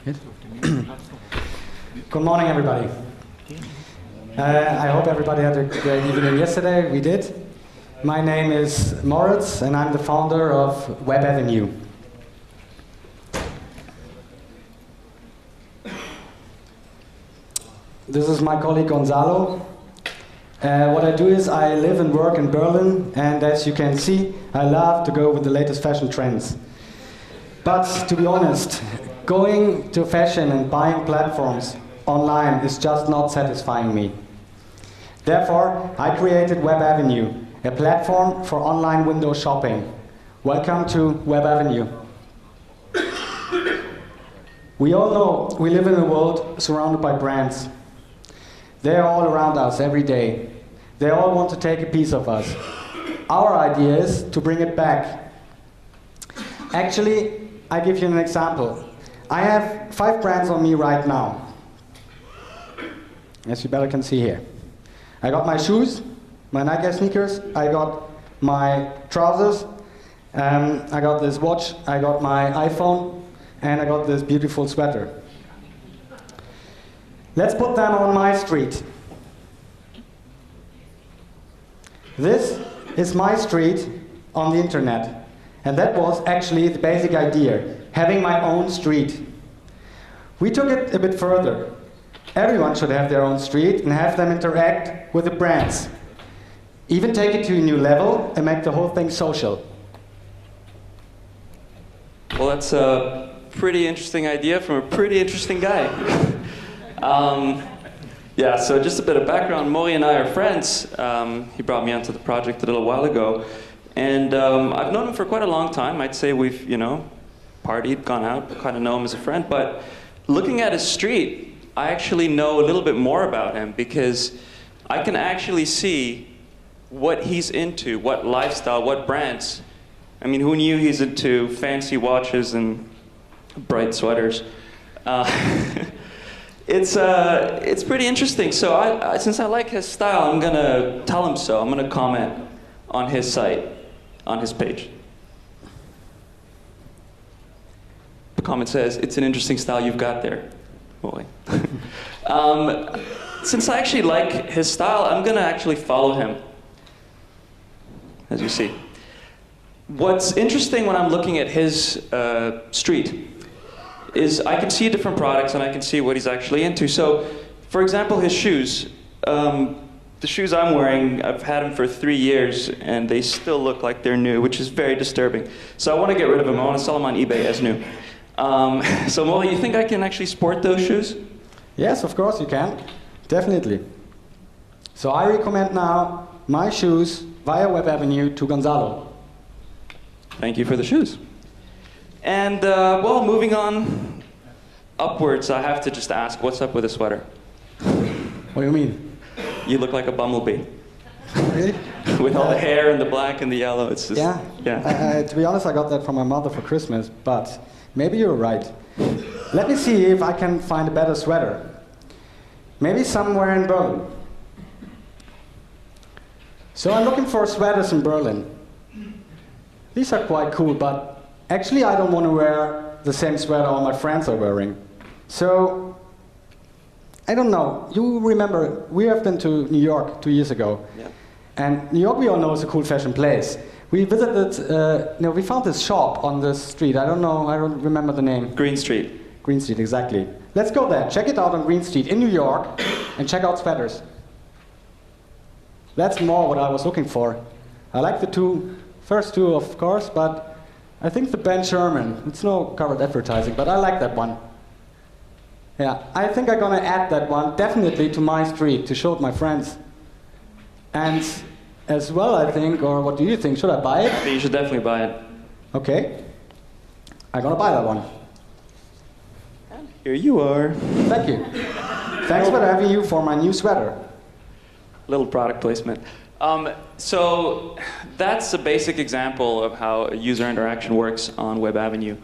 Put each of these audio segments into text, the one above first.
Good. Good morning, everybody. I hope everybody had a great evening yesterday. We did. My name is Moritz, and I'm the founder of Webavenue. This is my colleague Gonzalo. What I do is I live and work in Berlin, and as you can see, I love to go with the latest fashion trends. But to be honest, going to fashion and buying platforms online is just not satisfying me. Therefore, I created Webavenue, a platform for online window shopping. Welcome to Webavenue. We all know we live in a world surrounded by brands. They're all around us every day. They all want to take a piece of us. Our idea is to bring it back. Actually, I give you an example. I have 5 brands on me right now, as you better can see here. I got my shoes, my Nike sneakers, I got my trousers, I got this watch, I got my iPhone, and I got this beautiful sweater. Let's put them on my street. This is my street on the internet. And that was actually the basic idea, having my own street. We took it a bit further. Everyone should have their own street and have them interact with the brands. Even take it to a new level and make the whole thing social. Well, that's a pretty interesting idea from a pretty interesting guy. Yeah, so just a bit of background. Mori and I are friends. He brought me onto the project a little while ago. And I've known him for quite a long time. I'd say we've, partied, gone out, kind of know him as a friend. But looking at his street, I actually know a little bit more about him because I can actually see what he's into, what lifestyle, what brands. I mean, who knew he's into fancy watches and bright sweaters? It's pretty interesting. So since I like his style, I'm going to tell him so. I'm going to comment on his site, on his page. The comment says, "It's an interesting style you've got there." Boy. Since I actually like his style, I'm going to actually follow him, as you see. What's interesting when I'm looking at his street is I can see different products and I can see what he's actually into. So, for example, his shoes. The shoes I'm wearing, I've had them for 3 years and they still look like they're new, which is very disturbing. So I want to get rid of them. I want to sell them on eBay as new. So Molly, you think I can actually sport those shoes? Yes, of course you can. Definitely. So I recommend now my shoes via Webavenue to Gonzalo. Thank you for the shoes. And well, moving on upwards, I have to just ask, what's up with the sweater? What do you mean? You look like a bumblebee. Really? With all the hair and the black and the yellow, it's just... Yeah. To be honest, I got that from my mother for Christmas, but maybe you're right. Let me see if I can find a better sweater. Maybe somewhere in Berlin. So I'm looking for sweaters in Berlin. These are quite cool, but actually I don't want to wear the same sweater all my friends are wearing. So, I don't know. You remember, we have been to New York 2 years ago. Yeah. And New York, we all know, is a cool fashion place. We visited, we found this shop on this street. I don't remember the name. Green Street. Green Street, exactly. Let's go there. Check it out on Green Street in New York and check out sweaters. That's more what I was looking for. I like the first two, of course, but I think the Ben Sherman, it's no covered advertising, but I like that one. Yeah, I think I'm gonna add that one definitely to my street to show it my friends. And as well, I think, or what do you think? Should I buy it? You should definitely buy it. Okay. I'm gonna buy that one. And here you are. Thank you. Thanks for having you for my new sweater. Little product placement. So that's a basic example of how user interaction works on Webavenue.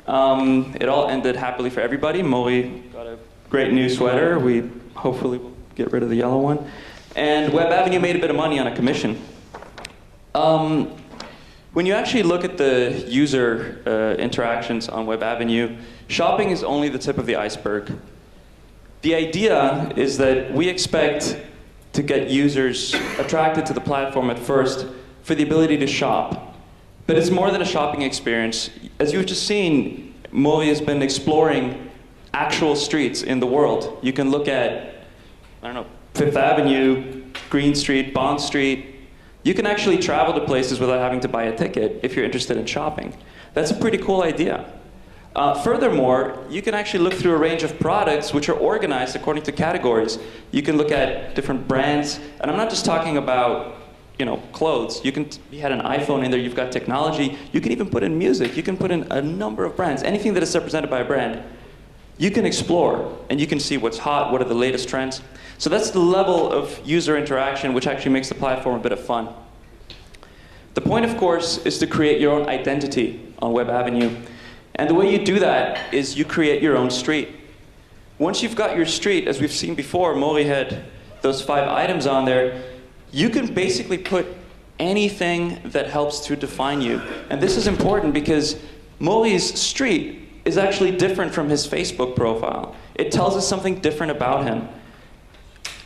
It all ended happily for everybody. Mori got a great new sweater. We hopefully will get rid of the yellow one. And Webavenue made a bit of money on a commission. When you actually look at the user interactions on Webavenue, shopping is only the tip of the iceberg. The idea is that we expect to get users attracted to the platform at first for the ability to shop. But it's more than a shopping experience. As you've just seen, Moritz has been exploring actual streets in the world. You can look at, I don't know, Fifth Avenue, Green Street, Bond Street. You can actually travel to places without having to buy a ticket if you're interested in shopping. That's a pretty cool idea. Furthermore, you can actually look through a range of products which are organized according to categories. You can look at different brands, and I'm not just talking about, you know, clothes. You had an iPhone in there, you've got technology. You can even put in music. You can put in a number of brands. Anything that is represented by a brand, you can explore, and you can see what's hot, what are the latest trends. So that's the level of user interaction which actually makes the platform a bit of fun. The point, of course, is to create your own identity on Webavenue. And the way you do that is you create your own street. Once you've got your street, as we've seen before, Moritz had those 5 items on there, you can basically put anything that helps to define you. And this is important because Moritz's street is actually different from his Facebook profile. It tells us something different about him.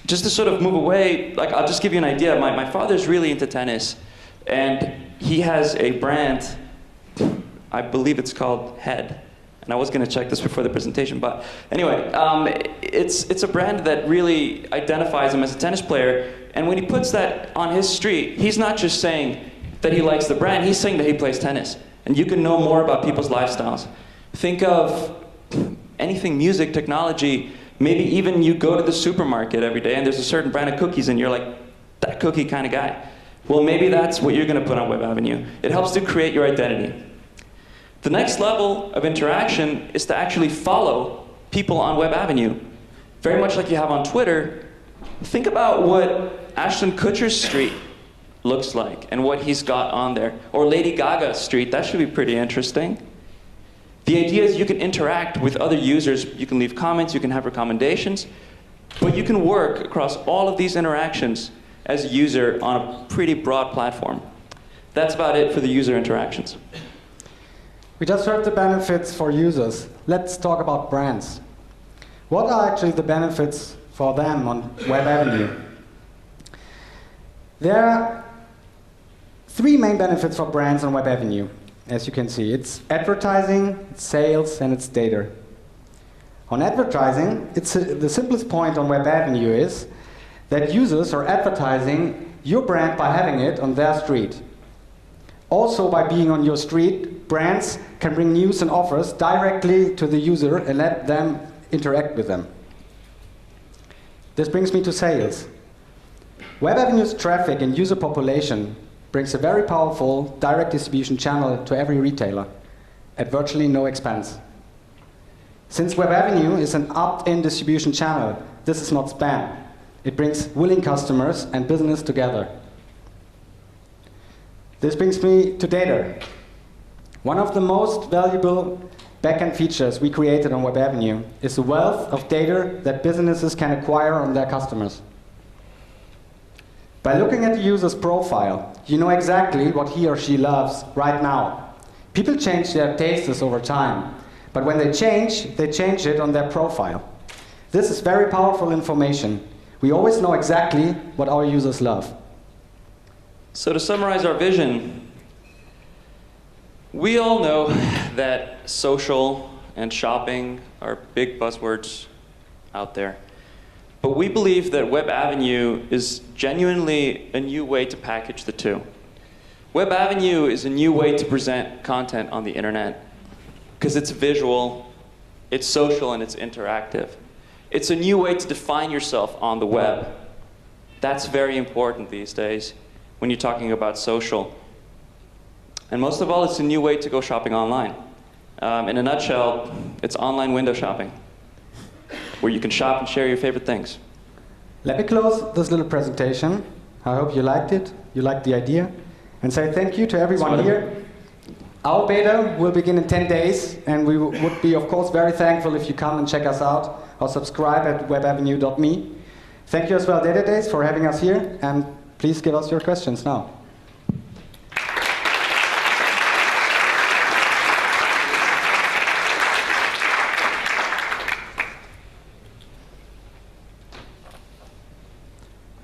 Just to sort of move away, like I'll just give you an idea. My father's really into tennis, and he has a brand, I believe it's called Head. And I was going to check this before the presentation, but anyway, it's a brand that really identifies him as a tennis player. And when he puts that on his street, he's not just saying that he likes the brand, he's saying that he plays tennis. And you can know more about people's lifestyles. Think of anything, music, technology, maybe even you go to the supermarket every day and there's a certain brand of cookies and you're like, that cookie kind of guy. Well, maybe that's what you're going to put on Webavenue. It helps to create your identity. The next level of interaction is to actually follow people on Webavenue. Very much like you have on Twitter, think about what Ashton Kutcher's street looks like and what he's got on there. Or Lady Gaga's street, that should be pretty interesting. The idea is you can interact with other users, you can leave comments, you can have recommendations, but you can work across all of these interactions as a user on a pretty broad platform. That's about it for the user interactions. We just heard the benefits for users. Let's talk about brands. What are actually the benefits for them on Webavenue? There are 3 main benefits for brands on Webavenue, as you can see. It's advertising, it's sales, and it's data. On advertising, the simplest point on Webavenue is that users are advertising your brand by having it on their street. Also, by being on your street, brands can bring news and offers directly to the user and let them interact with them. This brings me to sales. Webavenue's traffic and user population brings a very powerful direct distribution channel to every retailer at virtually no expense. Since Webavenue is an opt-in distribution channel, this is not spam. It brings willing customers and business together. This brings me to data. One of the most valuable backend features we created on Webavenue is the wealth of data that businesses can acquire on their customers. By looking at the user's profile, you know exactly what he or she loves right now. People change their tastes over time, but when they change it on their profile. This is very powerful information. We always know exactly what our users love. So to summarize our vision, we all know that social and shopping are big buzzwords out there. But we believe that Webavenue is genuinely a new way to package the two. Webavenue is a new way to present content on the internet because it's visual, it's social, and it's interactive. It's a new way to define yourself on the web. That's very important these days when you're talking about social. And most of all, it's a new way to go shopping online. In a nutshell, it's online window shopping, where you can shop and share your favorite things. Let me close this little presentation. I hope you liked it, you liked the idea, and say thank you to everyone here. Our beta will begin in 10 days, and we would be, of course, very thankful if you come and check us out or subscribe at webavenue.me. Thank you as well, Data Days, for having us here, and please give us your questions now.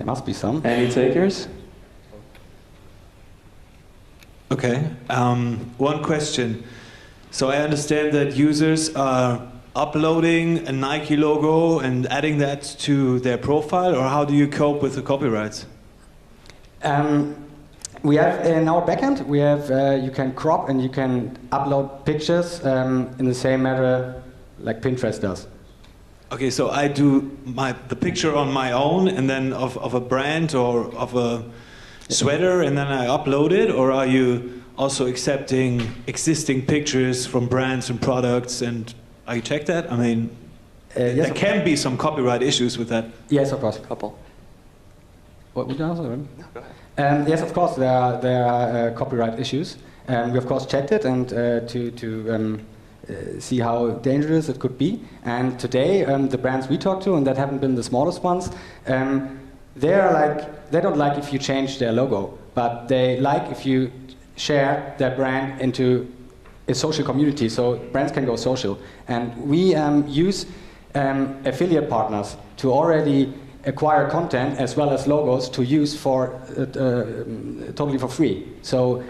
There must be some. Any takers? Okay. One question. So I understand that users are uploading a Nike logo and adding that to their profile, or how do you cope with the copyrights? We have in our backend, we have you can crop and you can upload pictures in the same manner like Pinterest does. Okay, so I do the picture on my own, and then of a brand or of a sweater, and then I upload it, or are you also accepting existing pictures from brands and products, and are you check that? I mean, yes, there can be some copyright issues with that. Yes, of course. Couple. What would you answer? No, go ahead. Yes, of course, there are copyright issues. We of course checked it and to see how dangerous it could be. And today, the brands we talk to, and that haven't been the smallest ones, they don't like if you change their logo, but they like if you share their brand into a social community, so brands can go social. And we use affiliate partners to already acquire content as well as logos to use for totally for free. So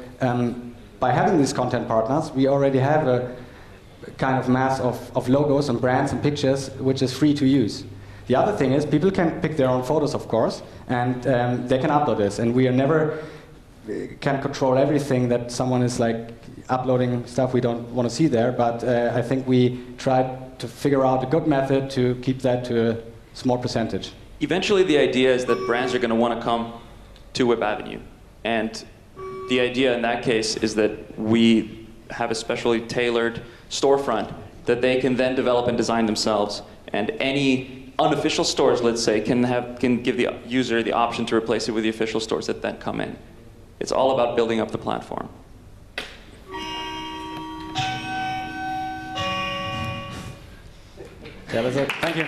by having these content partners, we already have a kind of mass of logos and brands and pictures which is free to use. The other thing is people can pick their own photos, of course, and they can upload this. And we are never can control everything that someone is like uploading stuff we don't want to see there. But I think we tried to figure out a good method to keep that to a small percentage. Eventually, the idea is that brands are going to want to come to Webavenue. And the idea in that case is that we have a specially tailored storefront that they can then develop and design themselves. And any unofficial stores, let's say, can give the user the option to replace it with the official stores that then come in. It's all about building up the platform. That is it. Thank you.